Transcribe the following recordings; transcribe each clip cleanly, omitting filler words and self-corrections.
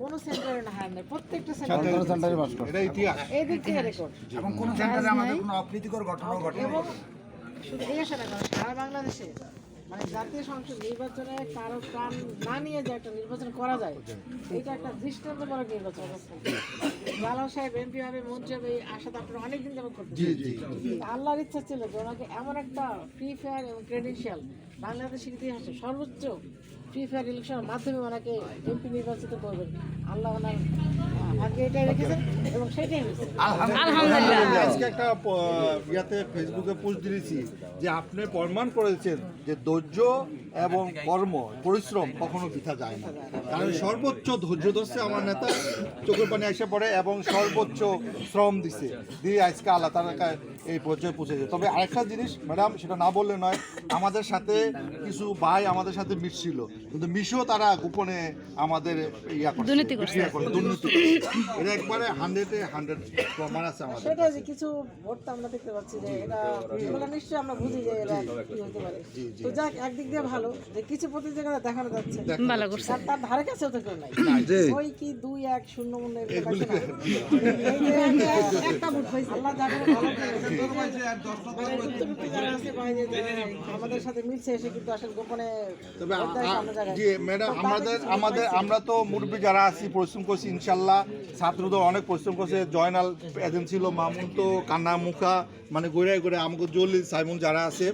কোনো সেন্টারে না হার নেই, প্রত্যেকটা সেন্টারে পাস করছে। এটা ইতিহাস। এই দিক থেকে রেকর্ড। এবং কোন সেন্টারে আমাদের কোনো অপ্রীতিকর ঘটনাও ঘটেনি। এবং শুধু এই আসে না, কারণ সারা বাংলাদেশে মানে জাতীয় সংসদ নির্বাচনে কারো প্রাণ না নিয়ে যে একটা নির্বাচন করা যায়, এটা একটা দৃষ্টান্তমূলক নির্বাচন। জালাল সাহেব এমপি হবে, মন্ত্রী হবে, এই আশা তো আপনারা অনেকদিন যাবত করতেছেন। আল্লাহর ইচ্ছা ছিল যে ওনাকে এমন একটা ফ্রি ফায়ার এবং ক্রেডেনশিয়াল বাংলাদেশের ইতিহাসে সর্বোচ্চ ফ্রি ফায়ার ইলেকশনের মাধ্যমে ওনাকে এমপি নির্বাচিত করবেন। আল্লাহ ওনার ভাগ্যে এটাই রেখেছেন এবং সেটাই হয়েছে। আলহামদুলিল্লাহ। আজকে একটা ইয়াতে ফেসবুকে পোস্ট দিয়েছি যে আপনি প্রমাণ করেছেন যে ধৈর্য এবং কর্ম পরিশ্রম কখনো বৃথা যায় না, কারণ সর্বোচ্চ ধৈর্য ধরছে আমার নেতা, চোখের পানি এসে পড়ে এবং সর্বোচ্চ শ্রম দিছে, দিয়ে আজকে আল্লাহ তাআলা এই পর্যায়ে পৌঁছেছে। তবে আরেকটা জিনিস ম্যাডাম, সেটা না বললে নয়, আমাদের সাথে কিছু ভাই আমাদের সাথে মিশছিল, কিন্তু মিশেও তারা গোপনে আমাদের দুর্নীতি করছে। এটা একবারে 100-100 প্রমাণ আছে আমাদের। সেটা যে কিছু ভোট তো আমরা দেখতে পাচ্ছি যে এটা এগুলো নিশ্চয়ই আমরা বুঝি যে এটা কি হতে পারে। তো যাক, একদিক দিয়ে ভালো যে কিছু প্রতিযোগিতা দেখানো যাচ্ছে, ভালো করছে। তার ধারে কাছেও তো কেউ নাই, ওই কি 2-1-0 মনে একটা ভোট হয়েছে। আল্লাহ যাদের ভালো আমাদের সাথে মিলছে, এসে কিন্তু আসলে গোপনে। তবে জি ম্যাডাম, আমরা তো মুরব্বী যারা আছি পরিশ্রম করছি ইনশাল্লাহ। ছাত্রদের অনেক পরিশ্রম করছে, জয়নাল এজেন্ট ছিল, মামুন তো কান্না মুখা মানে ঘুরে ঘুরে, আমাকে জলিল সাইমন যারা আছে।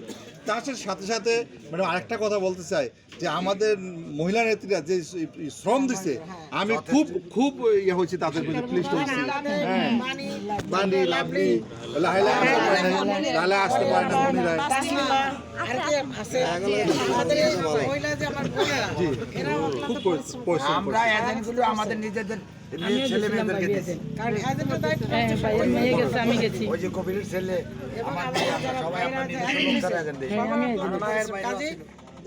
তার সাথে সাথে ম্যাডাম আরেকটা কথা বলতে চাই যে আমাদের মহিলা নেত্রীরা যে শ্রম দিছে, আমি খুব ইয়ে হয়েছি তাদের প্রতি, ক্লিষ্ট হয়েছি। হ্যাঁ, বান্ডি লাভলি লালা আসতে পারে না মহিলায়। খুব পরিশ্রম আমরা এজেন্টগুলো আমাদের নিজেদের ছেলে মেয়েদেরকে দিচ্ছি। ওই যে কবিরের ছেলে, সবাই আমরা নিজেদের লোকদের এজেন্ট দিই।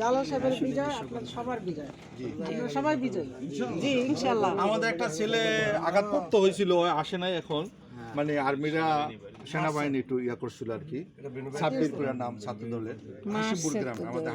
জালাল সাহেবের বিজয় আপনার সবার বিজয়, সবাই বিজয়। জি ইনশাআল্লাহ। আমাদের একটা ছেলে আঘাতপ্রাপ্ত হয়েছিল, আসে নাই এখন, মানে আর্মিরা সেনাবাহিনী একটু ইয়া করছিল আর কি, সাব্বির পুরার নাম ছাত্র দলের, হাসিমপুর গ্রামে আমাদের।